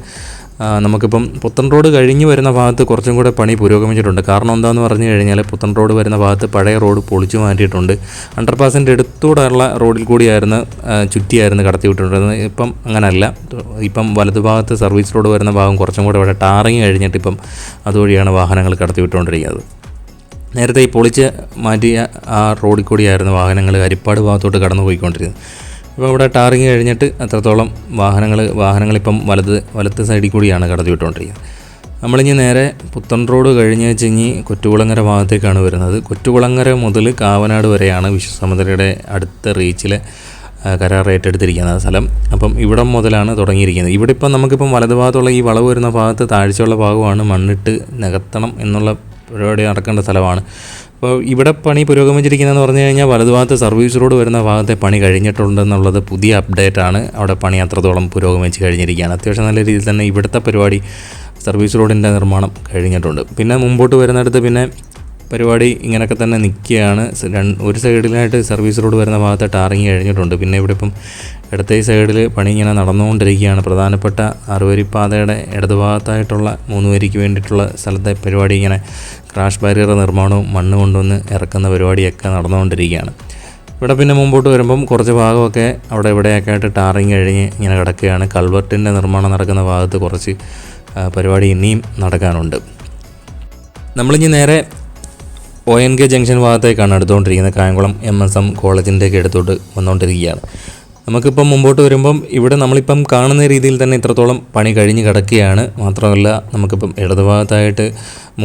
Speaker 1: നമുക്കിപ്പം പുത്തൻ റോഡ് കഴിഞ്ഞ് വരുന്ന ഭാഗത്ത് കുറച്ചും കൂടെ പണി പുരോഗമിച്ചിട്ടുണ്ട്. കാരണം എന്താണെന്ന് പറഞ്ഞു കഴിഞ്ഞാൽ പുത്തൻ റോഡ് വരുന്ന ഭാഗത്ത് പഴയ റോഡ് പൊളിച്ചു മാറ്റിയിട്ടുണ്ട്. അണ്ടർപാസിൻ്റെ അടുത്തൂടെയുള്ള റോഡിൽ കൂടിയായിരുന്നു ചുറ്റിയായിരുന്നു കടത്തി വിട്ടിട്ടുണ്ടായിരുന്നത്. ഇപ്പം അങ്ങനെയല്ല. ഇപ്പം വലതുഭാഗത്ത് സർവീസ് റോഡ് വരുന്ന ഭാഗം കുറച്ചും കൂടെ ഇവിടെ ടാറിങ് കഴിഞ്ഞിട്ട് ഇപ്പം അതുവഴിയാണ് വാഹനങ്ങൾ കടത്തി വിട്ടുകൊണ്ടിരിക്കുന്നത്. നേരത്തെ ഈ പൊളിച്ച് മാറ്റിയ ആ റോഡിൽ കൂടിയായിരുന്നു വാഹനങ്ങൾ ഹരിപ്പാട് ഭാഗത്തോട്ട് കടന്നു പോയിക്കൊണ്ടിരുന്നത്. ഇപ്പോൾ ഇവിടെ ടാറിങ് കഴിഞ്ഞിട്ട് അത്രത്തോളം വാഹനങ്ങളിപ്പം വലത്ത് സൈഡിൽ കൂടിയാണ് കടത്തി വിട്ടുകൊണ്ടിരിക്കുന്നത്. നമ്മളിനി നേരെ പുത്തൻ റോഡ് കഴിഞ്ഞ് വെച്ചിങ്ങി കൊറ്റുകുളങ്ങര ഭാഗത്തേക്കാണ് വരുന്നത്. കൊറ്റുകുളങ്ങര മുതൽ കാവനാട് വരെയാണ് വിശ്വസമുദ്രയുടെ അടുത്ത റീച്ചിൽ കരാർ ഏറ്റെടുത്തിരിക്കുന്ന സ്ഥലം. അപ്പം ഇവിടം മുതലാണ് തുടങ്ങിയിരിക്കുന്നത്. ഇവിടെ ഇപ്പം നമുക്കിപ്പം വലതുഭാഗത്തുള്ള ഈ വളവ് വരുന്ന ഭാഗത്ത് താഴ്ചയുള്ള ഭാഗമാണ് മണ്ണിട്ട് നികത്തണം എന്നുള്ള പരിപാടി നടക്കേണ്ട സ്ഥലമാണ്. അപ്പോൾ ഇവിടെ പണി പുരോഗമിച്ചിരിക്കുന്നതെന്ന് പറഞ്ഞു കഴിഞ്ഞാൽ വലതുഭാഗത്ത് സർവീസ് റോഡ് വരുന്ന ഭാഗത്തെ പണി കഴിഞ്ഞിട്ടുണ്ടെന്നുള്ളത് പുതിയ അപ്ഡേറ്റാണ്. അവിടെ പണി അത്രത്തോളം പുരോഗമിച്ച് കഴിഞ്ഞിരിക്കുകയാണ്. അത്യാവശ്യം നല്ല രീതിയിൽ തന്നെ ഇവിടുത്തെ പരിപാടി സർവീസ് റോഡിൻ്റെ നിർമ്മാണം കഴിഞ്ഞിട്ടുണ്ട്. പിന്നെ മുമ്പോട്ട് വരുന്നിടത്ത് പിന്നെ പരിപാടി ഇങ്ങനെയൊക്കെ തന്നെ നിൽക്കുകയാണ്. ഒരു സൈഡിലായിട്ട് സർവീസ് റോഡ് വരുന്ന ഭാഗത്ത് ടാറിങ് കഴിഞ്ഞിട്ടുണ്ട്. പിന്നെ ഇവിടെ ഇപ്പം ഇടത്തെ സൈഡിൽ പണി ഇങ്ങനെ നടന്നുകൊണ്ടിരിക്കുകയാണ്. പ്രധാനപ്പെട്ട 6 വരിപ്പാതയുടെ ഇടതുഭാഗത്തായിട്ടുള്ള 3 വരിക്ക് വേണ്ടിയിട്ടുള്ള സ്ഥലത്തെ പരിപാടി ഇങ്ങനെ ക്രാഷ് ബാരിയർ നിർമ്മാണവും മണ്ണ് കൊണ്ടുവന്ന് ഇറക്കുന്ന പരിപാടിയൊക്കെ നടന്നുകൊണ്ടിരിക്കുകയാണ്. ഇവിടെ പിന്നെ മുമ്പോട്ട് വരുമ്പം കുറച്ച് ഭാഗമൊക്കെ അവിടെ ഇവിടെയൊക്കെ ആയിട്ട് ടാറിങ് കഴിഞ്ഞ് ഇങ്ങനെ കിടക്കുകയാണ്. കൾവർട്ടിൻ്റെ നിർമ്മാണം നടക്കുന്ന ഭാഗത്ത് കുറച്ച് പരിപാടി ഇനിയും നടക്കാനുണ്ട്. നമ്മളിനി നേരെ ONK ജംഗ്ഷൻ ഭാഗത്തേക്കാണ് എടുത്തുകൊണ്ടിരിക്കുന്നത്. കായംകുളം MSM കോളേജിൻ്റെയൊക്കെ അടുത്തോട്ട് വന്നുകൊണ്ടിരിക്കുകയാണ്. നമുക്കിപ്പം മുമ്പോട്ട് വരുമ്പം ഇവിടെ നമ്മളിപ്പം കാണുന്ന രീതിയിൽ തന്നെ ഇത്രത്തോളം പണി കഴിഞ്ഞ് കിടക്കുകയാണ്. മാത്രമല്ല നമുക്കിപ്പം ഇടതുഭാഗത്തായിട്ട്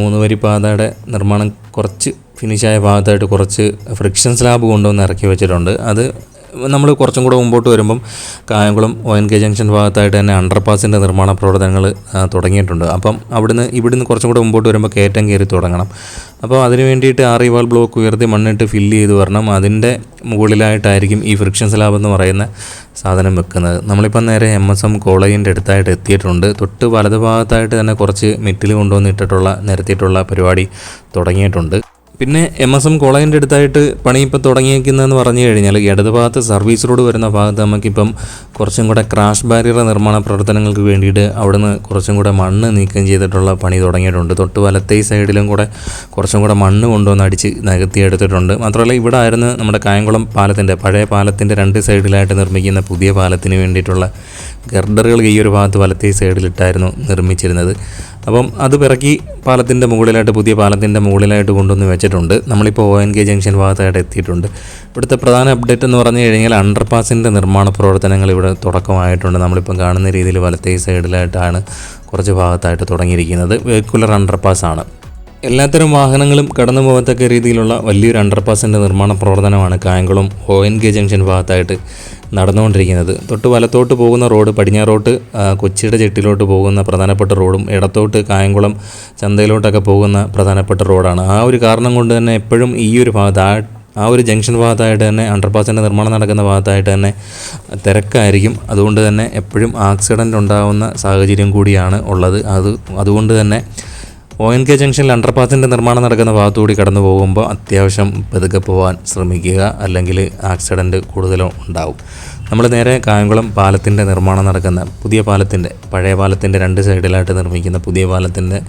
Speaker 1: 3 വരിപ്പാതയുടെ നിർമ്മാണം കുറച്ച് ഫിനിഷായ ഭാഗത്തായിട്ട് കുറച്ച് ഫ്രിക്ഷൻ സ്ലാബ് കൊണ്ടുവന്ന് ഇറക്കി വെച്ചിട്ടുണ്ട്. അത് നമ്മൾ കുറച്ചും കൂടെ മുമ്പോട്ട് വരുമ്പം കായംകുളം ONK ജംഗ്ഷൻ ഭാഗത്തായിട്ട് തന്നെ അണ്ടർപാസിൻ്റെ നിർമ്മാണ പ്രവർത്തനങ്ങൾ തുടങ്ങിയിട്ടുണ്ട്. അപ്പം ഇവിടുന്ന് കുറച്ചും കൂടെ മുമ്പോട്ട് വരുമ്പോൾ കയറ്റം കയറി തുടങ്ങണം. അപ്പോൾ അതിന് വേണ്ടിയിട്ട് അറിവാൾ ബ്ലോക്ക് ഉയർത്തി മണ്ണിട്ട് ഫില്ല് ചെയ്ത് വരണം. അതിൻ്റെ മുകളിലായിട്ടായിരിക്കും ഈ ഫ്രിക്ഷൻ സ്ലാബ് എന്ന് പറയുന്ന സാധനം വെക്കുന്നത്. നമ്മളിപ്പം നേരെ MSM കോളേജിൻ്റെ അടുത്തായിട്ട് എത്തിയിട്ടുണ്ട്. തൊട്ട് വലത് ഭാഗത്തായിട്ട് തന്നെ കുറച്ച് മെറ്റിൽ കൊണ്ടുവന്നിട്ടുള്ള നിരത്തിയിട്ടുള്ള പരിപാടി തുടങ്ങിയിട്ടുണ്ട്. പിന്നെ MSM കോളേജിൻ്റെ അടുത്തായിട്ട് പണി ഇപ്പോൾ തുടങ്ങിയിരിക്കുന്നതെന്ന് പറഞ്ഞു കഴിഞ്ഞാൽ ഇടതുഭാഗത്ത് സർവീസ് റോഡ് വരുന്ന ഭാഗത്ത് നമുക്കിപ്പം കുറച്ചും കൂടെ ക്രാഷ് ബാരിയർ നിർമ്മാണ പ്രവർത്തനങ്ങൾക്ക് വേണ്ടിയിട്ട് അവിടുന്ന് കുറച്ചും കൂടെ മണ്ണ് നീക്കം ചെയ്തിട്ടുള്ള പണി തുടങ്ങിയിട്ടുണ്ട്. തൊട്ട് വലത്തേ സൈഡിലും കൂടെ കുറച്ചും കൂടെ മണ്ണ് കൊണ്ടുവന്ന് അടിച്ച് നികത്തിയെടുത്തിട്ടുണ്ട്. മാത്രമല്ല ഇവിടെ ആയിരുന്നു നമ്മുടെ കായംകുളം പാലത്തിൻ്റെ പഴയ പാലത്തിൻ്റെ 2 സൈഡിലായിട്ട് നിർമ്മിക്കുന്ന പുതിയ പാലത്തിന് വേണ്ടിയിട്ടുള്ള ഗർഡറുകൾ ഈ ഒരു ഭാഗത്ത് വലത്തേ സൈഡിലിട്ടായിരുന്നു നിർമ്മിച്ചിരുന്നത്. അപ്പം അത് പിറക്കി പാലത്തിൻ്റെ മുകളിലായിട്ട് പുതിയ പാലത്തിൻ്റെ മുകളിലായിട്ട് കൊണ്ടുവന്ന് വെച്ചിട്ടുണ്ട്. നമ്മളിപ്പോൾ ONK ജംഗ്ഷൻ ഭാഗത്തായിട്ട് എത്തിയിട്ടുണ്ട്. ഇവിടുത്തെ പ്രധാന അപ്ഡേറ്റ് എന്ന് പറഞ്ഞു കഴിഞ്ഞാൽ അണ്ടർപാസിൻ്റെ നിർമ്മാണ പ്രവർത്തനങ്ങൾ ഇവിടെ തുടക്കമായിട്ടുണ്ട്. നമ്മളിപ്പം കാണുന്ന രീതിയിൽ വലത്തേ സൈഡിലായിട്ടാണ് കുറച്ച് ഭാഗത്തായിട്ട് തുടങ്ങിയിരിക്കുന്നത്. വെഹിക്കുലർ അണ്ടർപാസാണ്. എല്ലാത്തരം വാഹനങ്ങളും കടന്നു പോകത്തക്ക രീതിയിലുള്ള വലിയൊരു അണ്ടർപാസിൻ്റെ നിർമ്മാണ പ്രവർത്തനമാണ് കായംകുളം ONK ജംഗ്ഷൻ ഭാഗത്തായിട്ട് നടന്നുകൊണ്ടിരിക്കുന്നത്. തൊട്ട് വലത്തോട്ട് പോകുന്ന റോഡ് പടിഞ്ഞാറോട്ട് കൊച്ചിയുടെ ചെട്ടിലോട്ട് പോകുന്ന പ്രധാനപ്പെട്ട റോഡും ഇടത്തോട്ട് കായംകുളം ചന്തയിലോട്ടൊക്കെ പോകുന്ന പ്രധാനപ്പെട്ട റോഡാണ്. ആ ഒരു കാരണം കൊണ്ട് തന്നെ എപ്പോഴും ഈ ഒരു ഭാഗത്ത് ആ ഒരു ജംഗ്ഷൻ ഭാഗത്തായിട്ട് തന്നെ അണ്ടർപാസിൻ്റെ നിർമ്മാണം നടക്കുന്ന ഭാഗത്തായിട്ട് തന്നെ തിരക്കായിരിക്കും. അതുകൊണ്ട് തന്നെ എപ്പോഴും ആക്സിഡൻ്റ് ഉണ്ടാകുന്ന സാഹചര്യം കൂടിയാണ് ഉള്ളത്. അതുകൊണ്ട് തന്നെ ONK ജംഗ്ഷനിൽ അണ്ടർപാസിൻ്റെ നിർമ്മാണം നടക്കുന്ന ഭാഗത്തുകൂടി കടന്നു പോകുമ്പോൾ അത്യാവശ്യം പതുക്കെ പോകാൻ ശ്രമിക്കുക, അല്ലെങ്കിൽ ആക്സിഡൻറ്റ് കൂടുതലും ഉണ്ടാവും. നമ്മൾ നേരെ കായംകുളം പാലത്തിൻ്റെ നിർമ്മാണം നടക്കുന്ന പുതിയ പാലത്തിൻ്റെ പഴയ പാലത്തിൻ്റെ 2 സൈഡിലായിട്ട് നിർമ്മിക്കുന്ന പുതിയ പാലത്തിൻ്റെ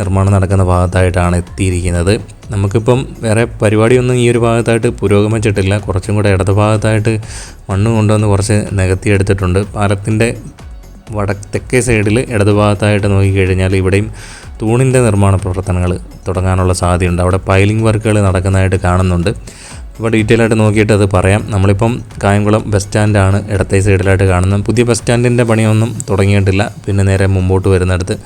Speaker 1: നിർമ്മാണം നടക്കുന്ന ഭാഗത്തായിട്ടാണ് എത്തിയിരിക്കുന്നത്. നമുക്കിപ്പം വേറെ പരിപാടിയൊന്നും ഈ ഒരു ഭാഗത്തായിട്ട് പുരോഗമിച്ചിട്ടില്ല. കുറച്ചും കൂടെ ഇടത് ഭാഗത്തായിട്ട് മണ്ണ് കൊണ്ടുവന്ന് കുറച്ച് നികത്തിയെടുത്തിട്ടുണ്ട്. പാലത്തിൻ്റെ തെക്കേ സൈഡിൽ ഇടതുഭാഗത്തായിട്ട് നോക്കിക്കഴിഞ്ഞാൽ ഇവിടെയും തൂണിൻ്റെ നിർമ്മാണ പ്രവർത്തനങ്ങൾ തുടങ്ങാനുള്ള സാധ്യതയുണ്ട്. അവിടെ പൈലിംഗ് വർക്കുകൾ നടക്കുന്നതായിട്ട് കാണുന്നുണ്ട്. അപ്പോൾ ഡീറ്റെയിൽ ആയിട്ട് നോക്കിയിട്ട് അത് പറയാം. നമ്മളിപ്പം കായംകുളം ബസ് സ്റ്റാൻഡാണ് ഇടത്തെ സൈഡിലായിട്ട് കാണുന്നത്. പുതിയ ബസ് സ്റ്റാൻഡിൻ്റെ പണിയൊന്നും തുടങ്ങിയിട്ടില്ല. പിന്നെ നേരെ മുമ്പോട്ട് വരുന്നിടത്ത്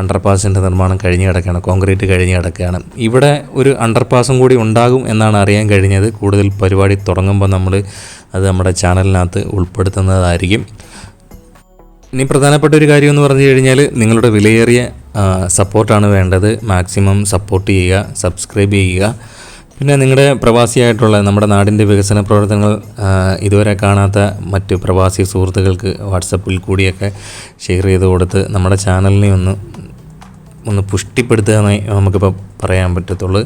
Speaker 1: അണ്ടർപാസിൻ്റെ നിർമ്മാണം കഴിഞ്ഞ് കിടക്കുകയാണ്, കോൺക്രീറ്റ് കഴിഞ്ഞ് കിടക്കുകയാണ്. ഇവിടെ ഒരു അണ്ടർപാസും കൂടി ഉണ്ടാകും എന്നാണ് അറിയാൻ കഴിഞ്ഞത്. കൂടുതൽ പരിപാടി തുടങ്ങുമ്പോൾ നമ്മൾ അത് നമ്മുടെ ചാനലിനകത്ത് ഉൾപ്പെടുത്തുന്നതായിരിക്കും. ഇനി പ്രധാനപ്പെട്ട ഒരു കാര്യം എന്ന് പറഞ്ഞു കഴിഞ്ഞാൽ നിങ്ങളുടെ വിലയേറിയ സപ്പോർട്ടാണ് വേണ്ടത്. മാക്സിമം സപ്പോർട്ട് ചെയ്യുക, സബ്സ്ക്രൈബ് ചെയ്യുക. പിന്നെ നിങ്ങളുടെ പ്രവാസിയായിട്ടുള്ള നമ്മുടെ നാടിൻ്റെ വികസന പ്രവർത്തനങ്ങൾ ഇതുവരെ കാണാത്ത മറ്റ് പ്രവാസി സുഹൃത്തുക്കൾക്ക് വാട്സപ്പിൽ കൂടിയൊക്കെ ഷെയർ ചെയ്ത് കൊടുത്ത് നമ്മുടെ ചാനലിനെ ഒന്ന് പുഷ്ടിപ്പെടുത്തുക എന്നേ നമുക്കിപ്പോൾ പറയാൻ പറ്റത്തുള്ളൂ.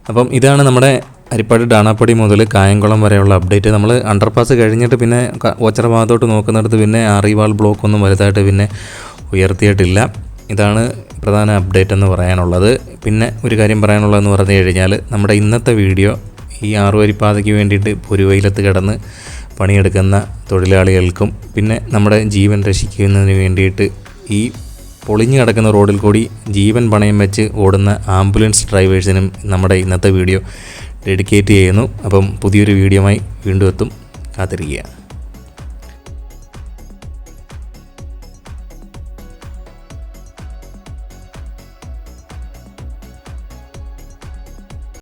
Speaker 1: അപ്പം ഇതാണ് നമ്മുടെ അരിപ്പാട് ഡാണാപ്പടി മുതൽ കായംകുളം വരെയുള്ള അപ്ഡേറ്റ്. നമ്മൾ അണ്ടർപാസ് കഴിഞ്ഞിട്ട് പിന്നെ ഓച്ചിറ ഭാഗത്തോട്ട് നോക്കുന്നിടത്ത് പിന്നെ ആറിവാൾ ബ്ലോക്കൊന്നും വലുതായിട്ട് പിന്നെ ഉയർത്തിയിട്ടില്ല. ഇതാണ് പ്രധാന അപ്ഡേറ്റ് എന്ന് പറയാനുള്ളത്. പിന്നെ ഒരു കാര്യം പറയാനുള്ളതെന്ന് പറഞ്ഞു കഴിഞ്ഞാൽ നമ്മുടെ ഇന്നത്തെ വീഡിയോ ഈ ആറുവരിപ്പാതയ്ക്ക് വേണ്ടിയിട്ട് പൊരുവെയിലത്ത് കിടന്ന് പണിയെടുക്കുന്ന തൊഴിലാളികൾക്കും പിന്നെ നമ്മുടെ ജീവൻ രക്ഷിക്കുന്നതിന് വേണ്ടിയിട്ട് ഈ പൊളിഞ്ഞു കിടക്കുന്ന റോഡിൽ കൂടി ജീവൻ പണയം വെച്ച് ഓടുന്ന ആംബുലൻസ് ഡ്രൈവേഴ്സിനും നമ്മുടെ ഇന്നത്തെ വീഡിയോ ഡെഡിക്കേറ്റ് ചെയ്യുന്നു. അപ്പം പുതിയൊരു വീഡിയോയുമായി വീണ്ടും എത്തും, കാത്തിരിക്കുക.